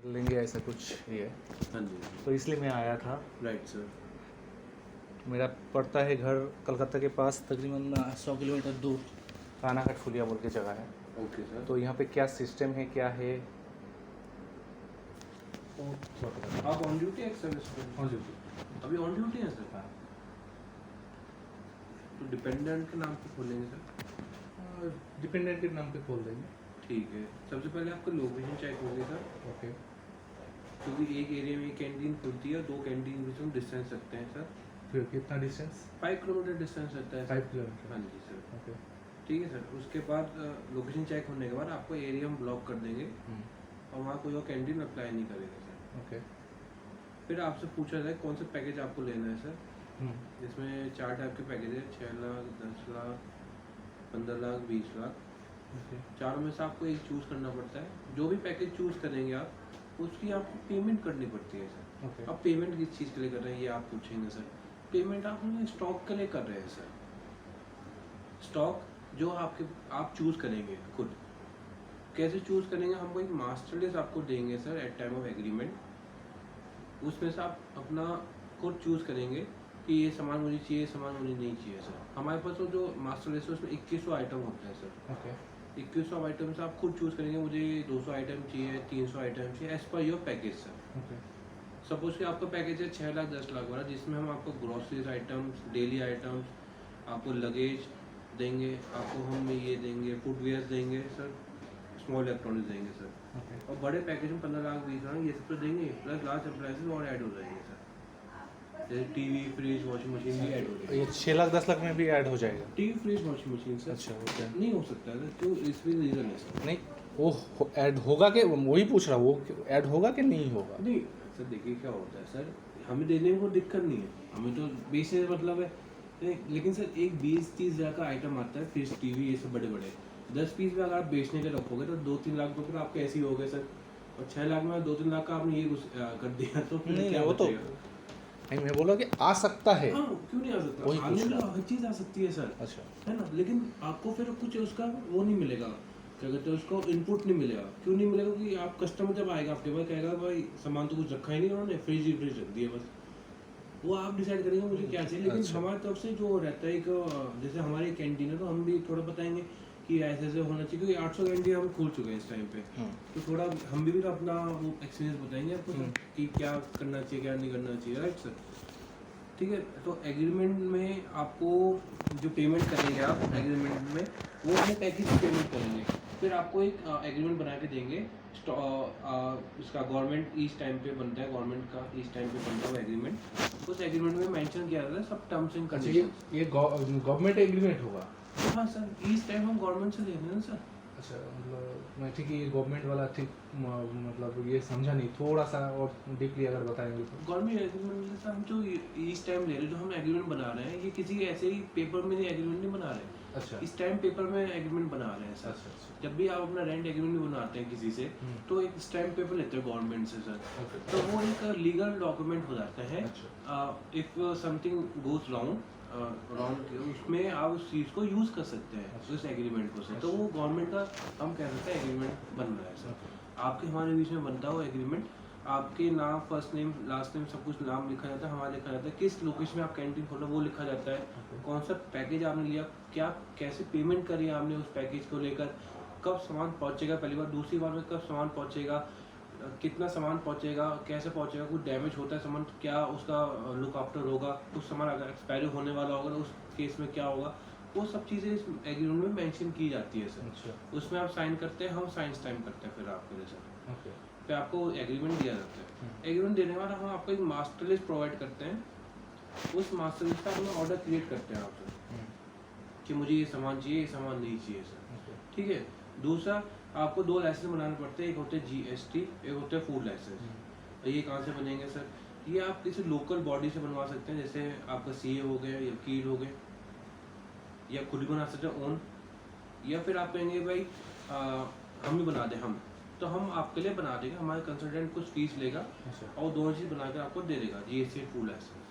लेंगे ऐसा कुछ ही है। हाँ जी। तो इसलिए मैं आया था। Right sir. मेरा पड़ता है घर कलकत्ता के पास तकरीबन 100 किलोमीटर दूर, कानाघाट फुलिया बोल के जगह है। Okay sir. तो यहाँ पे क्या सिस्टम है, क्या है? आप ऑन ड्यूटी है सर्विस पे? On duty. अभी ऑन ड्यूटी है सर? हाँ। तो डिपेंडेंट के नाम पे खोलेंगे सर? डिपेंडेंट के नाम पे खोल देंगे। ठीक है। सबसे पहले आपका लोकेशन चेक होगी सर, ओके। क्योंकि एक एरिया में एक कैंटीन खुलती है, दो कैंटीन के बीच में डिस्टेंस रखते हैं सर। फिर कितना डिस्टेंस? 5 किलोमीटर डिस्टेंस रहता है सर। 5 किलोमीटर। हाँ जी सर। ओके। ठीक है सर। उसके बाद लोकेशन चेक होने के बाद आपको एरिया हम ब्लॉक कर देंगे और वहाँ कोई और कैंटीन अप्लाई नहीं करेगा सर। ओके। फिर आपसे पूछा जाए कौन सा पैकेज आपको लेना है सर, जिसमें 4 टाइप के पैकेज है, 6 लाख, 10 लाख, 15 लाख, 20 लाख। ओके। चारों में से आपको एक चूज़ करना पड़ता है। जो भी पैकेज चूज़ करेंगे आप, उसकी आपको पेमेंट करनी पड़ती है सर। ओके। अब पेमेंट किस चीज़ के लिए कर रहे हैं ये आप पूछेंगे सर। पेमेंट आप हमें स्टॉक के लिए कर रहे हैं सर। स्टॉक जो आप चूज़ करेंगे खुद। कैसे चूज़ करेंगे? हमको एक मास्टर लिस्ट आपको देंगे sir at time of agreement. उसमें से आप अपना खुद चूज़ करेंगे कि ये सामान मुझे चाहिए, ये सामान मुझे नहीं चाहिए सर। हमारे पास तो जो मास्टर लिस्ट है उसमें 2100 आइटम होते हैं सर। ओके। 2100 आइटम से आप खुद चूज़ करेंगे, मुझे 200 आइटम चाहिए, 300 आइटम चाहिए, as per your package sir. Okay. Suppose कि आपका पैकेज है 6 लाख 10 लाख वाला, जिसमें हम आपको ग्रॉसरीज आइटम्स, डेली आइटम्स, आपको लगेज देंगे, आपको हम ये देंगे, फुटवेयर देंगे सर, स्मॉल इलेक्ट्रॉनिक्स देंगे सर। ओके। और बड़े पैकेज में 15 लाख 20 लाख ये सब तो देंगे, प्लस लार्ज अप्लायंसेस और ऐड हो जाएंगे सर, जैसे टीवी, फ्रिज, वॉशिंग मशीन भी ऐड हो जाएगी। ये 6 लाख 10 लाख में भी ऐड हो जाएगा? TV, fridge, washing machine sir अच्छा, ओके। नहीं हो सकता है सर, क्यों? इसमें रीज़न है सर। नहीं, वो ऐड होगा कि, वही पूछ रहा हूँ, वो ऐड होगा कि नहीं होगा? नहीं सर, देखिए क्या होता है सर, हमें देने में कोई दिक्कत नहीं है, हमें तो बेचने का मतलब है। लेकिन सर एक 20-30 हज़ार का आइटम आता है, फ्रिज, टीवी, ये सब बड़े बड़े 10 पीस में अगर आप बेचने के रखोगे तो 2-3 लाख तो फिर आपके ऐसे ही हो गए सर। और 6 लाख में 2-3 लाख का आपने ये कर दिया तो फिर नहीं, क्या वो तो बचेगा? नहीं, मैं बोला कि आ सकता है। हाँ, क्यों नहीं आ सकता? वही आने पूछ में रहा हर चीज़ आ सकती है सर, अच्छा। है ना। लेकिन आपको फिर कुछ उसका वो नहीं मिलेगा, क्या कहते हैं उसको, इनपुट नहीं मिलेगा। क्यों नहीं मिलेगा? क्योंकि आप कस्टमर जब आएगा आपके पास कहेगा भाई सामान तो कुछ रखा ही नहीं उन्होंने, फ्रिज ही फ्रिज रख दिया बस। वो आप डिसाइड करेंगे मुझे क्या चाहिए। लेकिन अच्छा। हमारी तरफ से जो रहता है एक, जैसे हमारी कैंटीन है तो हम भी थोड़ा बताएंगे कि ऐसे ऐसे होना चाहिए, क्योंकि 800 कैंटीन हम खोल चुके हैं इस टाइम पे। तो थोड़ा हम भी तो अपना वो एक्सपीरियंस बताएंगे आपको सर कि क्या करना चाहिए, क्या नहीं करना चाहिए। राइट सर, ठीक है। तो एग्रीमेंट में आपको जो पेमेंट करेंगे आप एग्रीमेंट में, वो अपने पैकेज की पेमेंट करेंगे। फिर आपको एक एग्रीमेंट बना के देंगे, इसका गवर्नमेंट इस टाइम पे बनता है, गवर्नमेंट का इस टाइम पे बनता है एग्रीमेंट। उस एग्रीमेंट में मेंशन किया जाता है सब टर्म्स एंड अच्छा, कंडीशंस। ये गवर्नमेंट एग्रीमेंट होगा? हाँ सर, इस टाइम हम गवर्नमेंट से ले रहे हैं सर। अच्छा, मतलब मैं ठीक है, ये गवर्नमेंट वाला ठीक, मतलब ये समझा नहीं, थोड़ा सा और डीपली अगर बताएंगे तो। गवर्नमेंट एग्रीमेंट से हम जो इस टाइम ले रहे हैं, जो हम एग्रीमेंट बना रहे हैं, ये किसी ऐसे ही पेपर में एग्रीमेंट नहीं बना रहे हैं। अच्छा। इस टाइम पेपर में एग्रीमेंट बना रहे हैं सर। अच्छा। जब भी आप अपना रेंट एग्रीमेंट बनाते हैं किसी से, तो एक स्टैम्प पेपर लेते हैं गवर्नमेंट से सर। ओके। तो वो एक लीगल डॉक्यूमेंट हो जाता है। अच्छा। इफ समथिंग गोज रॉन्ग उसमें आप उस चीज़ को यूज़ कर सकते हैं। अच्छा। उस एग्रीमेंट को से, तो वो गवर्नमेंट का हम कह सकते हैं एग्रीमेंट बन रहा है सर। आपके हमारे बीच में बनता हो एग्रीमेंट, आपके नाम, फर्स्ट नेम, लास्ट नेम, सब कुछ नाम लिखा जाता है, हमारा लिखा जाता है, किस लोकेशन में आप कैंटीन खोलो वो लिखा जाता है, कौन सा पैकेज आपने लिया, क्या कैसे पेमेंट करी आपने उस पैकेज को लेकर, कब सामान पहुंचेगा पहली बार, दूसरी बार में कब सामान पहुंचेगा, कितना सामान पहुंचेगा, कैसे पहुंचेगा, कुछ डैमेज होता है सामान तो क्या उसका लुक आफ्टर होगा, कुछ सामान अगर एक्सपायरी होने वाला होगा तो उस केस में क्या होगा, वो सब चीज़ें इस एग्रीमेंट में मेंशन की जाती है सर। अच्छा। उसमें आप साइन करते हैं, हम साइन स्टैम्प करते हैं फिर आपके लिए सर। ओके। फिर आपको एग्रीमेंट दिया जाता है। एग्रीमेंट देने के बाद हम आपको एक मास्टर लिस्ट प्रोवाइड करते हैं। उस मास्टर लिस्ट का हम ऑर्डर क्रिएट करते हैं आपसे कि मुझे ये सामान चाहिए, ये सामान नहीं चाहिए सर। ठीक है। दूसरा, आपको 2 लाइसेंस बनाने पड़ते हैं, एक होते हैं GST, एक होते हैं फूड लाइसेंस। ये कहाँ से बनेंगे सर? ये आप किसी लोकल बॉडी से बनवा सकते हैं, जैसे आपका CA हो गए या वकील हो गए, या खुद भी बना सकते हैं ओन, या फिर आप कहेंगे भाई हम ही बना दें, हम तो हम आपके लिए बना देंगे, हमारे कंसल्टेंट कुछ फीस लेगा और दोनों चीज़ बना कर आपको दे देगा, GST फूड लाइसेंस।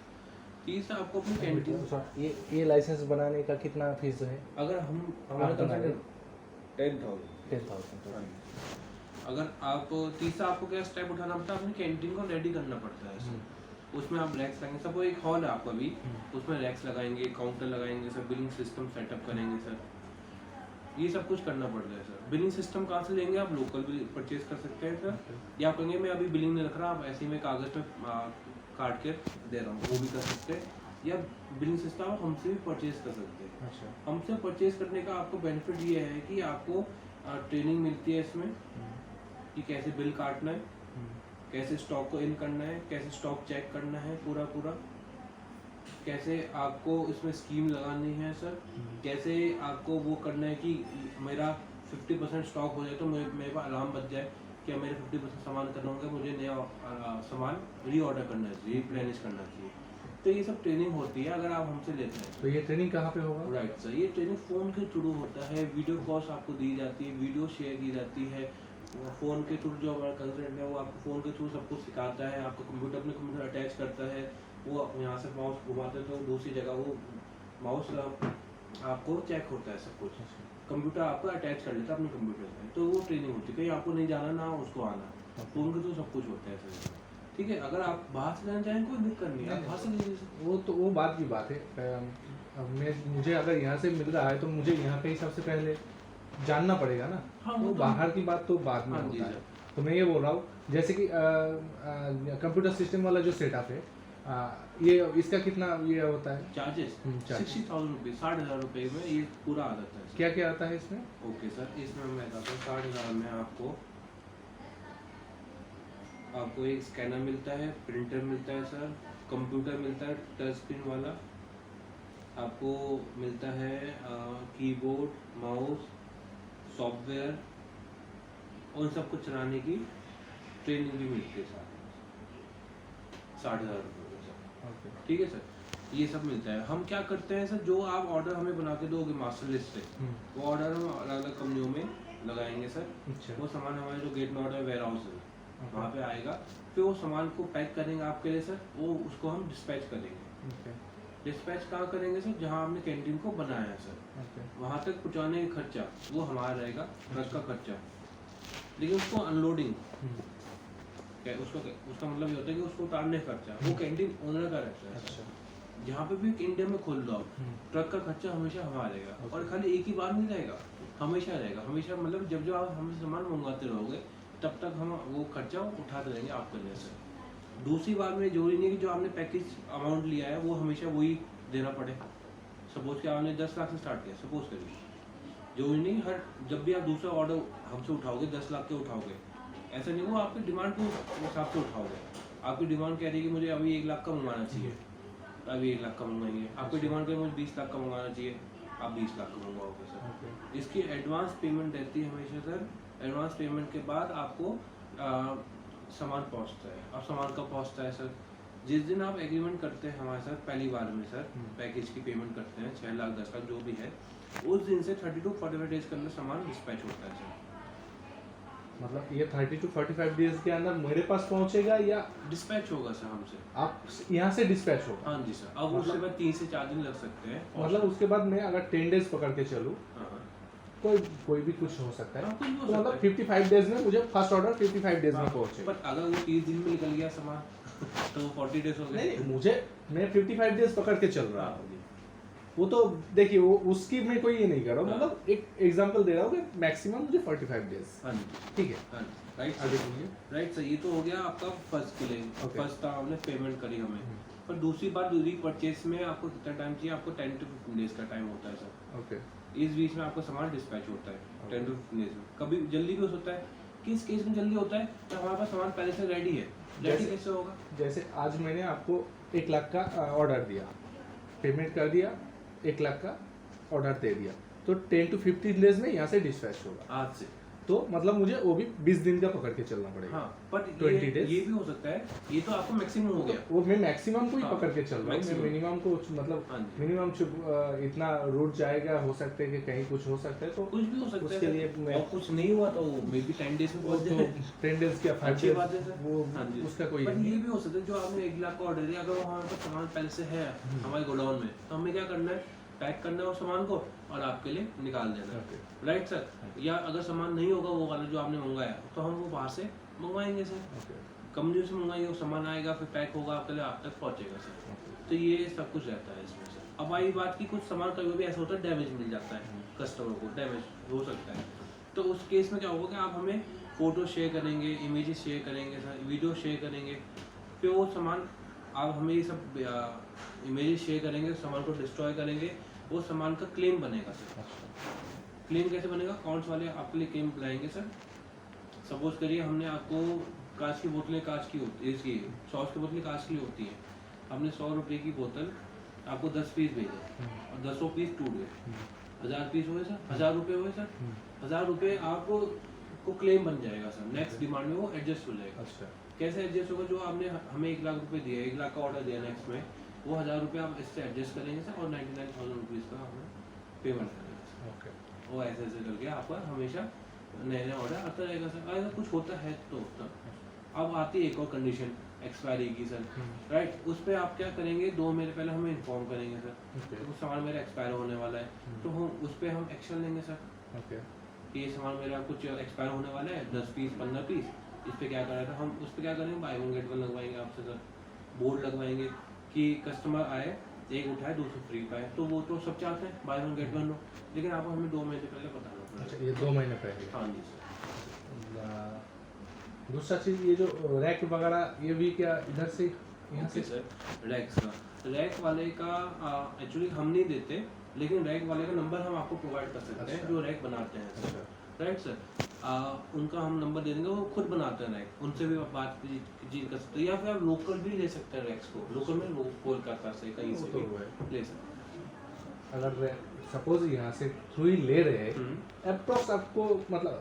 तीसरा, आपको अपनी कैंटीन, ये लाइसेंस बनाने का कितना फीस है? अगर हम हमारे कंसल्टेंट 10,000। 10,000। अगर आप तीसरा आपको क्या स्टेप उठाना पड़ता है, अपनी कैंटीन को रेडी करना पड़ता है सर। उसमें आप रैक्स लगाएंगे, सब वो एक हॉल है आपका भी, उसमें रैक्स लगाएंगे, काउंटर लगाएंगे सर, बिलिंग सिस्टम सेटअप करेंगे सर, ये सब कुछ करना पड़ता है सर। बिलिंग सिस्टम कहाँ से लेंगे, आप लोकल भी परचेज कर सकते हैं सर, या आप कहेंगे मैं अभी बिलिंग नहीं रख रहा, आप ऐसे ही मैं कागज़ पे काट के दे रहा हूँ, वो भी कर सकते हैं, या बिलिंग सिस्टम आप हमसे भी परचेज कर सकते हैं। अच्छा। हमसे परचेज करने का आपको बेनिफिट ये है कि आपको ट्रेनिंग मिलती है इसमें कि कैसे बिल काटना है, कैसे स्टॉक को इन करना है, कैसे स्टॉक चेक करना है पूरा पूरा, कैसे आपको इसमें स्कीम लगानी है सर, कैसे आपको वो करना है कि मेरा 50% स्टॉक हो जाए तो मेरे पास अलार्म बज जाए कि मेरे 50% सामान करना होगा, मुझे नया सामान रीऑर्डर करना चाहिए, रिप्लेनिश करना चाहिए। तो ये सब ट्रेनिंग होती है अगर आप हमसे लेते हैं। तो ये ट्रेनिंग कहाँ पे होगा? राइट सर, ये ट्रेनिंग फ़ोन के थ्रू होता है, वीडियो कॉल्स आपको दी जाती है, वीडियो शेयर की जाती है, फ़ोन के थ्रू जो हमारा कंसल्टेंट है वो आपको फ़ोन के थ्रू सब कुछ सिखाता है, आपको कंप्यूटर अपने कंप्यूटर अटैच करता है, वो यहाँ से माउस घुमाते तो दूसरी जगह वो माउस आपको चेक होता है सब कुछ, कंप्यूटर आपको अटैच कर लेता है अपने कंप्यूटर में। तो वो ट्रेनिंग होती है, कहीं आपको नहीं जाना ना उसको आना, फ़ोन के थ्रू सब कुछ होता है सर। ठीक है, अगर आप बाहर से लेना चाहें कोई दिक्कत नहीं है, आप बाहर से ले लीजिए। वो तो वो बात की बात है। अब मुझे अगर यहाँ से मिल रहा है तो मुझे यहाँ पे ही सबसे पहले जानना पड़ेगा ना। हाँ, वो वो तो बाहर की बात तो बाद में हाँ जी होता है। सर। तो मैं ये बोल रहा हूँ जैसे कि कंप्यूटर सिस्टम वाला जो सेटअप है, ये इसका कितना ये होता है चार्जेस? charges। 60,000 रुपये, 60,000 रुपये में ये पूरा आ जाता है सर। क्या क्या आता है इसमें? ओके सर, इसमें मैं बताता हूँ। 60,000 में आपको एक स्कैनर मिलता है, प्रिंटर मिलता है सर, कंप्यूटर मिलता है टच स्क्रीन वाला, आपको मिलता है कीबोर्ड, माउस, सॉफ्टवेयर, और सब कुछ चलाने की ट्रेनिंग भी मिलती है साथ में, 60,000 रुपये में सर। ठीक है सर, ये सब मिलता है। हम क्या करते हैं सर, जो आप ऑर्डर हमें बना के दोगे मास्टर लिस्ट से, वो ऑर्डर हम अलग अलग कंपनियों में लगाएंगे सर। अच्छा। वो सामान हमारे जो गेट में ऑर्डर वेयर हाउस है वहाँ पे आएगा, फिर वो सामान को पैक करेंगे आपके लिए सर, वो उसको हम डिस्पैच करेंगे। डिस्पैच कहाँ करेंगे सर, जहाँ हमने कैंटीन को बनाया है सर, वहाँ तक पहुँचाने का खर्चा वो हमारा रहेगा, ट्रक का खर्चा। लेकिन उसको अनलोडिंग क्या उसका मतलब ये होता है कि उसको उतारने का खर्चा वो कैंटीन ओनर का रहता है। अच्छा। जहाँ पे भी इंडिया में खोल दो आप, ट्रक का खर्चा हमेशा हमारा रहेगा, और खाली एक ही बार नहीं रहेगा, हमेशा रहेगा। हमेशा मतलब जब जब आप हमसे सामान मंगवाते रहोगे तब तक हम वो खर्चा उठाते रहेंगे आपके लिए से। दूसरी बात में जरूरी नहीं है कि जो आपने पैकेज अमाउंट लिया है वो हमेशा वही देना पड़े। सपोज कि आपने 10 लाख से स्टार्ट किया, सपोज करिए, जरूरी नहीं हर जब भी आप दूसरा ऑर्डर हमसे उठाओगे 10 लाख के उठाओगे, ऐसा नहीं वो आपकी डिमांड के हिसाब से उठाओगे। आपकी डिमांड कह रही है कि मुझे अभी 1 लाख का मंगवाना चाहिए, अभी 1 लाख का मंगवाएंगे। आपकी डिमांड कह मुझे 20 लाख का मंगवाना चाहिए, आप 20 लाख का मंगवाओगे सर। इसकी एडवांस पेमेंट रहती है हमेशा सर। एडवांस पेमेंट के बाद आपको सामान पहुंचता है। अब सामान कब पहुंचता है सर, जिस दिन आप एग्रीमेंट करते हैं हमारे साथ पहली बार में सर, पैकेज की पेमेंट करते हैं 6 लाख 10 लाख जो भी है, उस दिन से 30 to 45 डेज के अंदर सामान डिस्पैच होता है सर। मतलब ये 30 to 45 डेज के अंदर मेरे पास पहुंचेगा या डिस्पैच होगा सर हमसे? आप यहाँ से डिस्पैच होगा? हाँ जी सर। अब उसके बाद 3 से 4 दिन लग सकते हैं। मतलब उसके बाद मैं अगर 10 डेज पकड़ के चलूँ, कोई भी कुछ हो सकता है। कुछ भी हो तो मतलब सकता है। 55 डेज में मुझे फर्स्ट ऑर्डर 55 डेज में पहुंचे। पर अगर वो 30 दिन में निकल गया सामान तो 40 डेज हो गए। नहीं, मैं 55 डेज पकड़ के चल रहा हूँ। वो तो देखिए वो उसकी मैं कोई ये नहीं कर रहा हूँ, मतलब एक एग्जांपल दे रहा हूँ कि मैक्सिमम मुझे 45 डेज। हाँ जी, ठीक है। हाँ राइट आगे बोलिए। राइट सर, ये तो हो गया आपका फर्स्ट के लिए। फर्स्ट का आपने पेमेंट करी हमें, पर दूसरी बात दूसरी परचेस में आपको कितना टाइम चाहिए? आपको 10 to 15 डेज का टाइम होता है सर। ओके। इस बीच में आपका सामान डिस्पैच होता है 10 to 15 डेज में। कभी जल्दी भी हो सकता है। किस केस में जल्दी होता है? तो हमारे पास सामान पहले से रेडी है। रेडी कैसे होगा? जैसे आज मैंने आपको 1 लाख का ऑर्डर दिया, पेमेंट कर दिया, 1 लाख का ऑर्डर दे दिया, तो 10 to 15 डेज में यहाँ से डिस्पैच होगा आज से। तो मतलब मुझे वो भी 20 दिन का पकड़ के चलना पड़ेगा। हाँ, बट 20 days। ये भी हो सकता है, ये तो आपको मैक्सिमम हो गया। वो मैं मैक्सिमम को ही हाँ, पकड़ के चल रहा हूँ। मैं मिनिमम को मतलब हाँ जी। मिनिमम इतना रूट जाएगा, हो सकता है कि कहीं कुछ हो सकता है, तो कुछ भी हो सकता है उसके लिए मैं और कुछ नहीं हुआ तो मे बी 10 डेज में पहुंच जाए। 10 डेज क्या 5 अच्छी बात है सर। वो हाँ जी। उसका कोई पर नहीं ये है। भी हो सकता है जो आपने 1 लाख का ऑर्डर दिया, अगर वो हमारे पास सामान पहले से है हमारे गोडाउन में, तो हमें क्या करना है, पैक करना है वो सामान को और आपके लिए निकाल देना है, Okay. Right sir. या अगर सामान नहीं होगा वो वाला जो आपने मंगवाया तो हम वो बाहर से मंगवाएंगे सर, Okay. कंपनी से मंगवाएंगे, वो सामान आएगा फिर पैक होगा आपके लिए, आप तक पहुंचेगा सर। Okay. तो ये सब कुछ रहता है इसमें सर। अब आई बात की कुछ सामान कभी भी ऐसा होता है डैमेज मिल जाता है कस्टमर को, डैमेज हो सकता है, तो उस केस में क्या होगा कि आप हमें फ़ोटो शेयर करेंगे, इमेजेस शेयर करेंगे सर, वीडियो शेयर करेंगे, फिर वो सामान आप हमें ये सब इमेजेस शेयर करेंगे, सामान को डिस्ट्रॉय करेंगे, वो सामान का क्लेम बनेगा सर। अच्छा। क्लेम कैसे बनेगा, अकाउंट्स वाले आपके लिए क्लेम लाएंगे सर। सपोज करिए हमने आपको कांच की बोतलें, कांच की होती है, इसकी सॉस की बोतलें कांच की होती हैं, हमने 100 रुपये की बोतल आपको 10 पीस भेजे और 10 पीस टूट गए, 1000 पीस हुए सर, 1000 रुपये हुए सर, 1000 रुपये आपको को क्लेम बन जाएगा सर, नेक्स्ट डिमांड में वो एडजस्ट हो जाएगा। अच्छा। कैसे एडजस्ट होगा, जो आपने हमें 1 लाख रुपये दिए, 1 लाख का ऑर्डर दिया, नेक्स्ट में वो 1000 रुपये आप इससे एडजस्ट करेंगे सर और 99,000 रुपीज़ का हमें पेमेंट करेंगे सर। ओके। वो ऐसे ऐसे करके आपका हमेशा नए नए ऑर्डर आता रहेगा सर। अगर कुछ होता है तो तब अब आती है एक और कंडीशन एक्सपायरी की सर, राइट। उस पर आप क्या करेंगे, 2 महीने पहले हमें इन्फॉर्म करेंगे सर ओके। तो कुछ सामान मेरा एक्सपायर होने वाला है, तो हम उस पर हम एक्शन लेंगे सर ओके। कि ये सामान मेरा कुछ एक्सपायर होने वाला है, 10 पीस 15 पीस, इस पर क्या करा था हम, उस पर क्या करेंगे, बाय वन गेट वन लगवाएंगे आपसे सर, बोर्ड लगवाएंगे कि कस्टमर आए, एक उठाए दूसरा फ्री पाए, तो वो तो सब चाहते हैं बाय वन गेट वन हो, लेकिन आपको हमें 2 महीने पहले बताना अच्छा, पड़ेगा। ये 2 महीने पहले। हाँ जी सर। दूसरा चीज़ ये जो रैक वगैरह ये भी क्या इधर से यहाँ ओके से? सर, रैक्स का, रैक वाले का एक्चुअली हम नहीं देते, लेकिन रैक वाले का नंबर हम आपको प्रोवाइड कर सकते हैं, अच्छा। जो रैक बनाते हैं सर, अच्छा। Right sir. उनका हम नंबर दे देंगे, वो खुद बनाते हैं रैक, उनसे भी आप बात जी कर सकते हैं, या फिर आप लोकल भी ले सकते हैं रैक्स को, लोकल में कोलकाता से कहीं से वो तो भी ले सकते हैं। अगर सपोज यहाँ से थ्रू ही ले रहे हैं, हम्म। अप्रोक्स आपको मतलब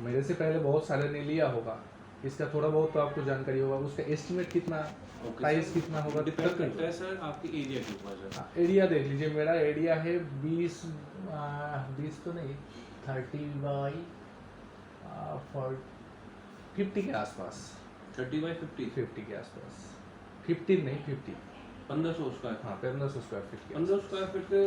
मेरे से पहले बहुत सारे ने लिया होगा, इसका थोड़ा बहुत तो आपको जानकारी होगा, उसका एस्टिमेट कितना, प्राइस कितना होगा? डिपेंड करता है सर आपके एरिया के ऊपर सर। एरिया देख लीजिए, मेरा एरिया है 20 तो नहीं 30 बाई 50 के आसपास, 30 बाई 50, 50 के आसपास, 15 नहीं 50, 1500 स्क्वायर, हाँ 1500 स्क्वायर फीट के 1500 स्क्वायर फीट के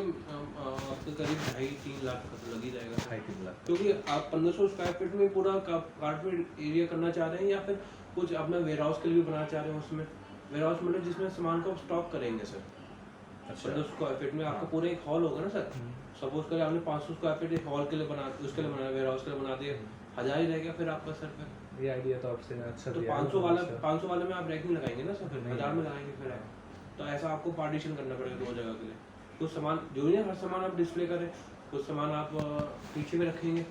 आपके करीब 2.5-3 लाख का तो लग ही जाएगा सर। 2.5-3 लाख। क्योंकि आप 1500 स्क्वायर फीट में पूरा कारपेट एरिया करना चाह रहे हैं, या फिर कुछ अपना वेयर हाउस के लिए भी बनाना चाह रहे हैं, उसमें वेयर हाउस मतलब जिसमें सामान को स्टॉक करेंगे सर। अच्छा। 1500 स्क्वायर फीट में आपका पूरा एक हॉल होगा ना सर, सपोज करें आपने 500 स्क्वायर फीट एक हॉल के लिए बना, उसके लिए बनाया, वेयर हाउस के लिए बना दिया, 1000 ही रह गया फिर आपका सर। फिर ये आइडिया तो आपसे अच्छा तो दिया है। 500 वाले में आप रैक नहीं लगाएंगे ना सर, फिर नहीं। 1000 में लगाएंगे फिर आप। तो ऐसा आपको पार्टीशन करना पड़ेगा 2 जगह के लिए। कुछ सामान जो नहीं है, हर सामान आप डिस्प्ले करें, कुछ सामान आप पीछे में रखेंगे,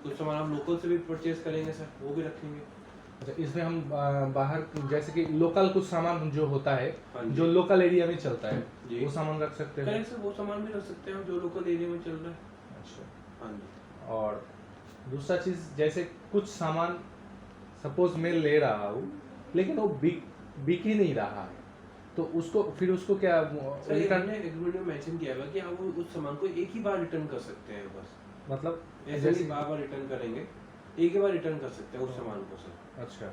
कुछ सामान आप लोकल से भी परचेज करेंगे सर, वो भी रखेंगे। अच्छा, इसमें हम बाहर जैसे कि लोकल कुछ सामान जो होता है, हाँ जी। जो लोकल एरिया में चलता है, जी। वो सामान रख सकते हैं। करेक्ट सर, वो सामान भी रख सकते हैं जो लोकल एरिया में चल रहा है। अच्छा। हाँ जी। और दूसरा चीज़, जैसे कुछ सामान सपोज मैं ले रहा हूँ लेकिन वो बिक ही नहीं रहा है, तो उसको फिर उसको क्या सर रिटर्न, हमने एग्रीमेंट में मेंशन किया हुआ है कि आप उस सामान को एक ही बार रिटर्न कर सकते हैं, बस मतलब ऐसे जैसे नहीं बार रिटर्न करेंगे, एक ही बार रिटर्न कर सकते हैं उस सामान को सर। अच्छा।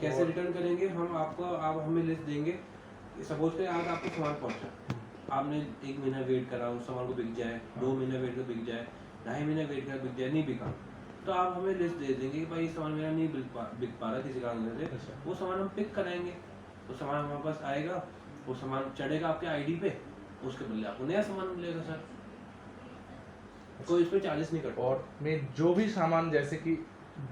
कैसे और- रिटर्न करेंगे, हम आपको, आप हमें लिस्ट देंगे, सपोज करें आज आपको सामान पहुंचा, आपने 1 महीना वेट करा, उस सामान को बिक जाए, 2 महीना वेट कर बिक जाए, 2.5 महीना वेट कर बिक जाए, नहीं बिका, तो आप हमें लिस्ट दे देंगे कि भाई ये सामान मेरा नहीं बिक पा रहा किसी कारण से, अच्छा। वो सामान हम पिक कराएंगे, वो सामान हमारे पास आएगा, वो सामान चढ़ेगा आपके आईडी पे, उसके बदले आपको नया सामान मिलेगा सर, कोई इस पे चार्जेस नहीं कटता। और मैं जो भी सामान, जैसे कि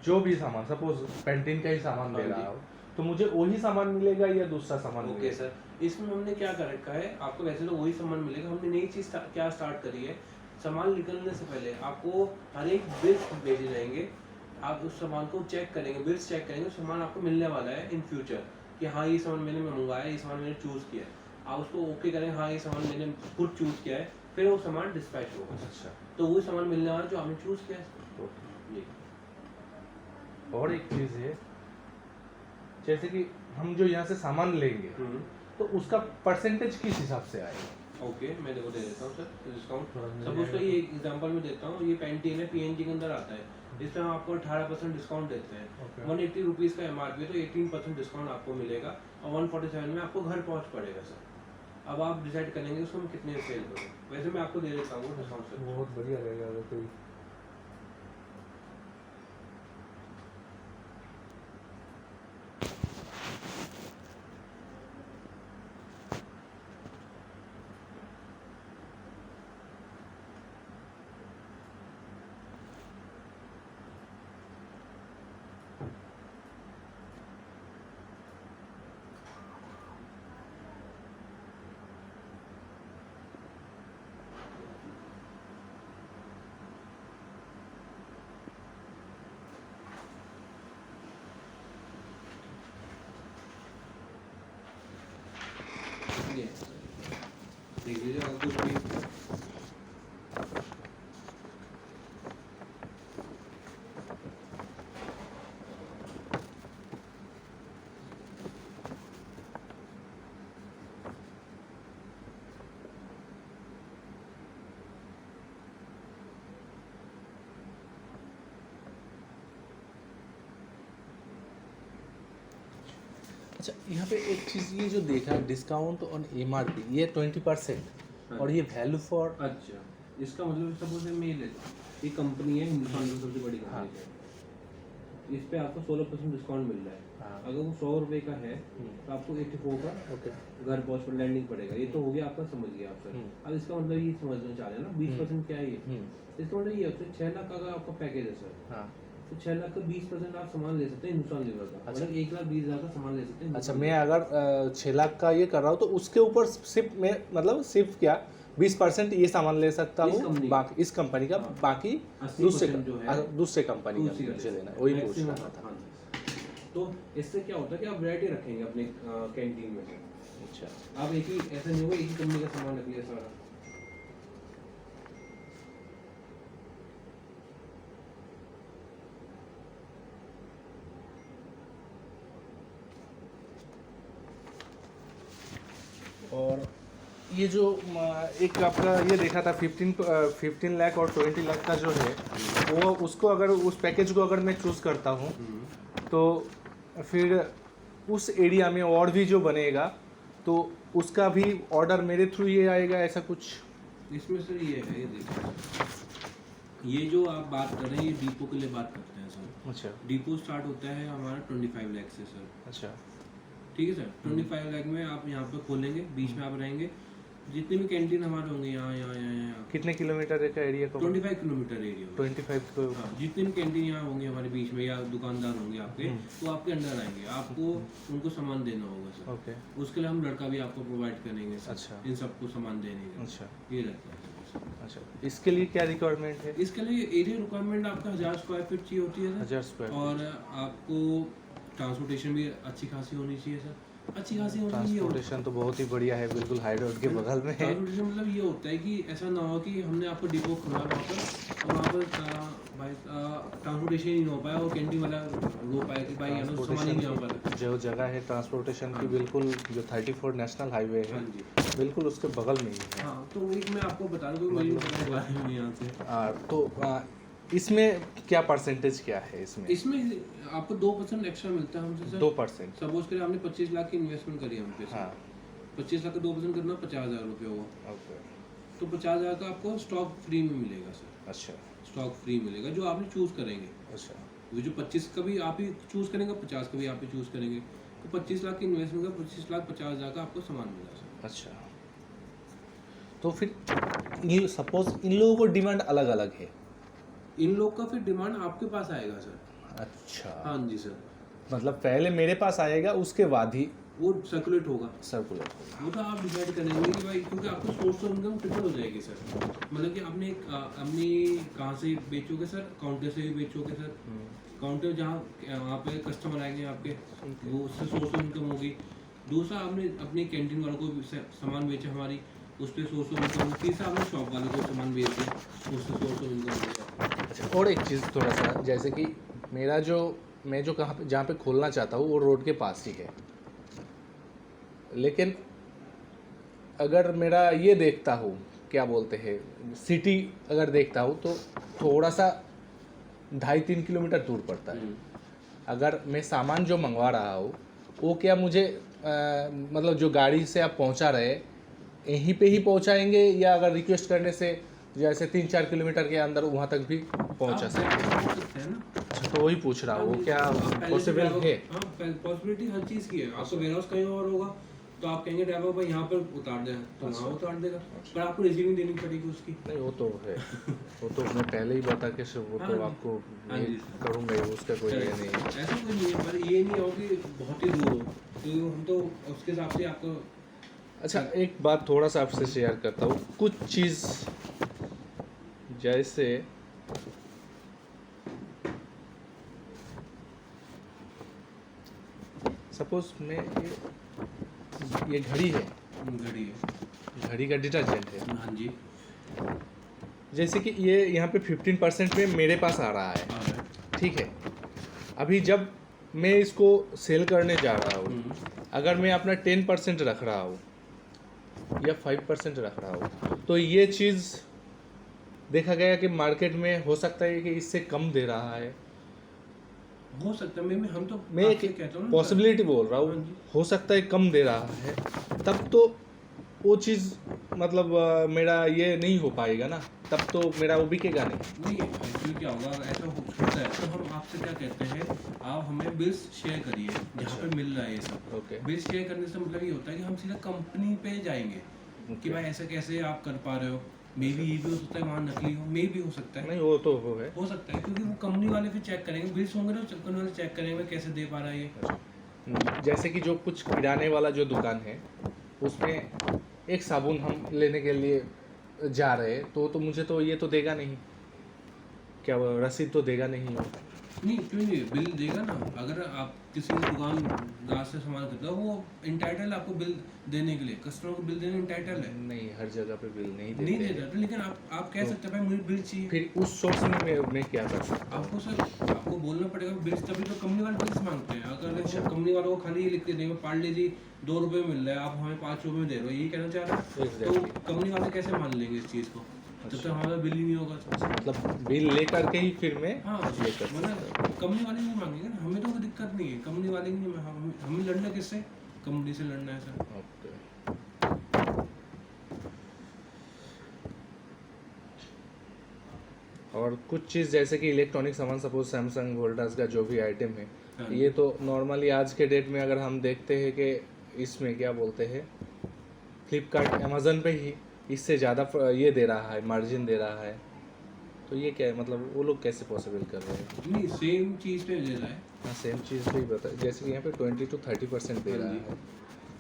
जो भी सामान सपोज पेंटिंग का ही सामान हाँ ले जी। रहा हूँ, तो मुझे वही सामान मिलेगा या दूसरा सामान ओके मिलेगा? सर, इसमें हमने क्या कर रखा है, आपको वैसे तो वही सामान मिलेगा, हमने नई चीज क्या स्टार्ट करी है, सामान निकलने से पहले आपको हर एक बिल्स भेजे जाएंगे, आप उस सामान को चेक करेंगे, बिल्स चेक करेंगे, सामान आपको मिलने वाला है इन फ्यूचर कि हाँ ये सामान मैंने मंगवाया, ये सामान मैंने चूज किया है, आप उसको ओके करें, हाँ ये सामान मैंने खुद चूज किया है, फिर वो सामान डिस्पैच होगा। अच्छा। तो वो सामान मिलने वाला जो आपने चूज किया है जी। और एक चीज़ है, जैसे कि हम जो यहाँ से सामान लेंगे तो उसका परसेंटेज किस हिसाब से आएगा? ओके, मैं देखो दे देता हूँ सर डिस्काउंट। थोड़ा मिल सपोज जाएगा तो ये एग्जांपल में देता हूँ, ये पेंटीन है, पीएनजी के अंदर आता है, इसमें हम आपको 18% डिस्काउंट देते हैं। Okay. 180 रुपीज़ का एमआरपी है, तो 18% डिस्काउंट आपको मिलेगा और 147 में आपको घर पहुँच पड़ेगा सर। अब आप डिसाइड करेंगे उसको हम कितने सेल करें। वैसे मैं आपको दे देता हूँ डिस्काउंट से। बहुत बढ़िया रहेगा अगर कोई। ये देख लीजिए अगर कुछ भी अच्छा, यहाँ पे एक चीज़ ये जो देखा डिस्काउंट ऑन MRP, ये 20% और ये वैल्यू फॉर। अच्छा, इसका मतलब सपोज मैं ये लेता हूँ, ये कंपनी है हिंदुस्तान की सबसे बड़ी हाँ। कंपनी है, इस पे आपको 16% डिस्काउंट मिल रहा है। हाँ। अगर वो 100 रुपये का है तो आपको 84 का ओके। घर पहुँच पर लैंडिंग पड़ेगा। ये तो हो गया आपका, समझ गया आप सर। अब इसका मतलब ये समझना चाह रहे हैं ना 20% क्या है ये? इसका मतलब ये होता है 6 लाख का आपका पैकेज है सर। हाँ। तो 6 लाख का 20% आप सामान ले सकते हैं हिंदुस्तान लीवर का। अच्छा। मतलब 1,20,000 का सामान ले सकते हैं। अच्छा, मैं अगर 6 लाख का ये कर रहा हूँ तो उसके ऊपर सिर्फ मैं मतलब सिर्फ क्या 20% ये सामान ले सकता इस हूँ, कंपनी बाकी इस कंपनी का, हाँ। बाकी 80% जो है दूसरे कंपनी का दूसरी मुझे कंपनी लेना है, से। वही Maximum, पूछ रहा था। हाँ। तो इससे क्या होता है कि आप वैरायटी रखेंगे अपने कैंटीन में से। अच्छा। आप एक ही, ऐसा नहीं होगा एक ही कंपनी का सामान रख लिया सारा। और ये जो एक आपका ये देखा था 15 लाख और 20 लाख का जो है, वो उसको अगर उस पैकेज को अगर मैं चूज़ करता हूँ तो फिर उस एरिया में और भी जो बनेगा तो उसका भी ऑर्डर मेरे थ्रू ये आएगा, ऐसा कुछ? इसमें सर ये है, ये देखिए, ये जो आप बात कर रहे हैं ये डिपो के लिए बात करते हैं सर। अच्छा। डिपो स्टार्ट होता है हमारा 25 लाख से सर। अच्छा। ठीक है सर, 25 लाख में आप यहाँ पे खोलेंगे, बीच में आप रहेंगे, जितने भी कैंटीन हमारे होंगे यहाँ कितने किलोमीटर का एरिया का? 25 किलोमीटर एरिया। 25 को। हाँ, जितने भी कैंटीन यहाँ होंगे हमारे बीच में या दुकानदार होंगे आपके, वो आपके अंडर आएंगे। आपको उनको सामान देना होगा सर। ओके। उसके लिए हम लड़का भी आपको प्रोवाइड करेंगे सर। अच्छा। इन सबको सामान देने के। अच्छा। ये रहता है सर। अच्छा, इसके लिए क्या रिक्वायरमेंट है? इसके लिए एरिया रिक्वायरमेंट आपका 1000 स्क्वायर फीट चाहिए होती है सर। 1000 स्क्वायर। और आपको ट्रांसपोर्टेशन भी अच्छी खासी होनी चाहिए सर। अच्छी खासी होनी चाहिए। ट्रांसपोर्टेशन तो बहुत ही बढ़िया है, बिल्कुल हाई रोड के बगल में है। ट्रांसपोर्टेशन मतलब ये होता है कि ऐसा ना हो कि हमने आपको डिपो खुला वहाँ पर भाई ट्रांसपोर्टेशन ही नहीं हो पाया और कैंटीन वाला रो पाया कि भाई यहाँ सामान ही नहीं आ पा रहा। जो जगह है ट्रांसपोर्टेशन की, बिल्कुल जो 34 नेशनल हाईवे है, हाँ जी, बिल्कुल उसके बगल में ही है। हाँ। तो एक मैं आपको बता दूँ मेरी बारे में यहाँ से। तो इसमें क्या परसेंटेज क्या है इसमें? इसमें आपको 2% एक्स्ट्रा मिलता है हमसे सर। 2%। सपोज करें आपने 25 लाख की इन्वेस्टमेंट करी हम पे सर। हाँ। 25 लाख का 2% करना 50,000 रुपये होगा। ओके। तो 50,000 का आपको स्टॉक फ्री में मिलेगा सर। अच्छा। स्टॉक फ्री मिलेगा जो आपने चूज करेंगे। अच्छा। वो जो 25 का भी आप ही चूज करेंगे, 50 का भी आप ही चूज करेंगे, तो 25 लाख की इन्वेस्टमेंट का 25,50,000 का आपको सामान मिला सर। अच्छा, तो फिर ये सपोज इन लोगों को डिमांड अलग अलग है? इन लोग का फिर डिमांड आपके पास आएगा सर। अच्छा। हाँ जी सर। मतलब पहले मेरे पास आएगा, उसके बाद ही वो सर्कुलेट होगा। सर्कुलेट। वो तो आप डिसाइड करेंगे कि भाई, क्योंकि आपको सोर्स ऑफ इनकम ट्रिपल हो जाएगी सर। मतलब कि आपने अपनी कहाँ से बेचोगे सर? काउंटर से भी बेचोगे सर। काउंटर जहाँ वहाँ पे कस्टमर आएंगे आपके, वो उससे सोर्स ऑफ इनकम होगी। दूसरा, आपने अपनी कैंटीन वालों को सामान बेचा हमारी, उस पर सोर्स ऑफ इनकम। तीसरा, आपने शॉप वालों को सामान बेच दिया, उससे सोर्स ऑफ इनकम होगा। अच्छा, और एक चीज़ थोड़ा सा, जैसे कि मैं जो कहाँ पे जहाँ पे खोलना चाहता हूँ वो रोड के पास ही है, लेकिन अगर मेरा ये देखता हूँ क्या बोलते हैं सिटी अगर देखता हूँ तो थोड़ा सा 2.5-3 किलोमीटर दूर पड़ता है। अगर मैं सामान जो मंगवा रहा हूँ वो क्या मुझे मतलब जो गाड़ी से आप पहुँचा रहे यहीं पे ही पहुंचाएंगे या अगर रिक्वेस्ट करने से जैसे 3-4 किलोमीटर के अंदर वहां तक भी पहुंचा सकते हैं? हो सकते हैं ना। अच्छा, तो वही पूछ रहा हूँ वो क्या पहले पॉसिबल ड्राइवर- है? हाँ, पॉसिबिलिटी हर चीज़ की है। आपका वेयर हाउस कहीं और होगा तो आप कहेंगे ड्राइवर भाई यहाँ पर उतार दे, तो वहाँ उतार देगा, पर आपको रिसीविंग देनी पड़ेगी उसकी। नहीं वो तो है, वो तो मैं पहले ही बता के वो हाँ तो जी। आपको हाँ ये जी। करूँगा ही, उसका कोई ये नहीं है। ऐसा कोई नहीं है, पर ये नहीं हो कि बहुत ही दूर हो, तो हम तो उसके हिसाब से आपको। अच्छा, एक बात थोड़ा सा आपसे शेयर करता हूँ। कुछ चीज़ जैसे सपोज मैं ये घड़ी है, घड़ी है। घड़ी का डिटर्जेंट है, हाँ जी। जैसे कि ये यहाँ पे 15% में मेरे पास आ रहा है, हाँ है। ठीक है। अभी जब मैं इसको सेल करने जा रहा हूँ, अगर मैं अपना 10% रख रहा हूँ या 5% रख रहा हूँ, तो ये चीज़ देखा गया कि मार्केट में हो सकता है कि इससे कम दे रहा है। हो सकता है, हम तो मैं एक आपसे कहता हूँ ना पॉसिबिलिटी बोल रहा हाँ हूँ, जी। हो सकता है कम दे रहा है, तब तो वो चीज़ मतलब मेरा ये नहीं हो पाएगा ना, तब तो मेरा वो बिकेगा नहीं। नहीं, एक्चुअली क्या होगा, ऐसा होता है तो हम आपसे क्या कहते हैं, आप हमें बिल्स शेयर करिए जहाँ पे मिल रहा है ये सब। ओके, बिल्स शेयर करने से मतलब ये होता है कि हम सीधा कंपनी पे जाएंगे कि भाई ऐसा कैसे आप कर पा रहे हो। मे बी ये भी हो सकता है वहाँ नकली हो, मे भी हो सकता है, नहीं वो तो वो है। हो सकता है, क्योंकि वो कंपनी वाले फिर चेक करेंगे, बिल्स होंगे तो कंपनी वाले चेक करेंगे कैसे दे पा रहा है ये। जैसे कि जो कुछ किराने वाला जो दुकान है, उसमें एक साबुन हम लेने के लिए जा रहे हैं, तो मुझे तो ये तो देगा नहीं, क्या वो रसीद तो देगा नहीं वो। नहीं, क्यों नहीं, बिल देगा ना। अगर आप किसी दुकानदार से सामान खरीदते हो, वो इंटाइटल आपको बिल देने के लिए, कस्टमर को बिल देने इंटाइटल है। नहीं, हर जगह पे बिल नहीं नहीं देते दे हैं। जाते, लेकिन आप कह सकते हैं भाई मुझे बिल चाहिए। फिर उस सोर्स में मैं क्या कर सकता हूँ? आपको सर आपको बोलना पड़ेगा बिल्स, तभी तो कंपनी वाले बिल्स मांगते हैं। अगर कंपनी वालों को खाली ये लिख के देंगे पार्ले जी 2 रुपये में मिल रहा है, आप हमें 5 रुपये में दे रहे हो, यही कहना चाह रहे हैं, तो Exactly. कंपनी वाले कैसे मान लेंगे इस चीज़ को, जब तक हमारा बिल ही नहीं होगा। मतलब बिल लेकर के ही फिर मैं हाँ, ये कर सकता मतलब कंपनी वाले नहीं मांगेंगे ना, हमें तो कोई दिक्कत नहीं है, कंपनी वाले नहीं, हमें लड़ना किससे, कंपनी से लड़ना है सर। हूँ। ओके, और कुछ चीज़ जैसे कि इलेक्ट्रॉनिक सामान, सपोज सैमसंग वोल्टास का जो भी आइटम है, हाँ। ये तो नॉर्मली आज के डेट में अगर हम देखते हैं कि इसमें क्या बोलते हैं, फ्लिपकार्ट अमेज़न पे ही इससे ज़्यादा ये दे रहा है, मार्जिन दे रहा है, तो ये क्या है, मतलब वो लोग कैसे पॉसिबल कर रहे हैं? नहीं, सेम चीज़ पे दे रहा है। हाँ, सेम चीज़ पे ही बता, जैसे कि यहाँ पे 20 to 30% दे रहा है,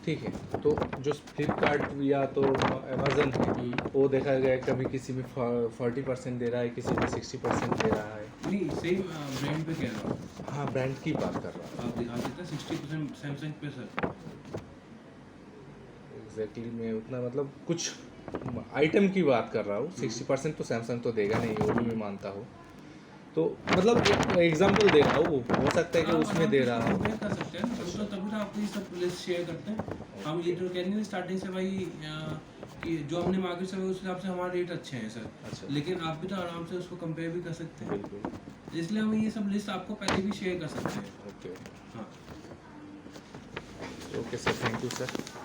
ठीक है। तो जो फ्लिपकार्ट या तो अमेज़न है, वो देखा गया कभी किसी में 40% दे रहा है, किसी में 60% दे रहा है। नहीं, सेम ब्रांड पे कह रहा हूँ, हाँ, ब्रांड की बात कर रहा हूँ। आप दिखा सकते हैं 60% सैमसंग पे सर। एग्जैक्टली, मैं उतना मतलब कुछ आइटम की बात कर रहा हूँ। 60% तो सैमसंग तो देगा नहीं, वो भी मैं मानता हूँ। तो मतलब एक एग्जांपल दे रहा हूँ, हो सकता है कि उसमें दे रहा हो। कर सकते हैं, हम तो तभी तो आपको ये सब लिस्ट शेयर करते हैं। हम ये जो कहेंगे स्टार्टिंग से भाई कि जो हमने मार्केट से उस हिसाब से हमारे रेट अच्छे हैं सर, अच्छा, लेकिन आप भी तो आराम से उसको कंपेयर भी कर सकते हैं, बिल्कुल, इसलिए हम ये सब लिस्ट आपको पहले भी शेयर कर सकते हैं। ओके, हाँ, okay sir, thank you sir.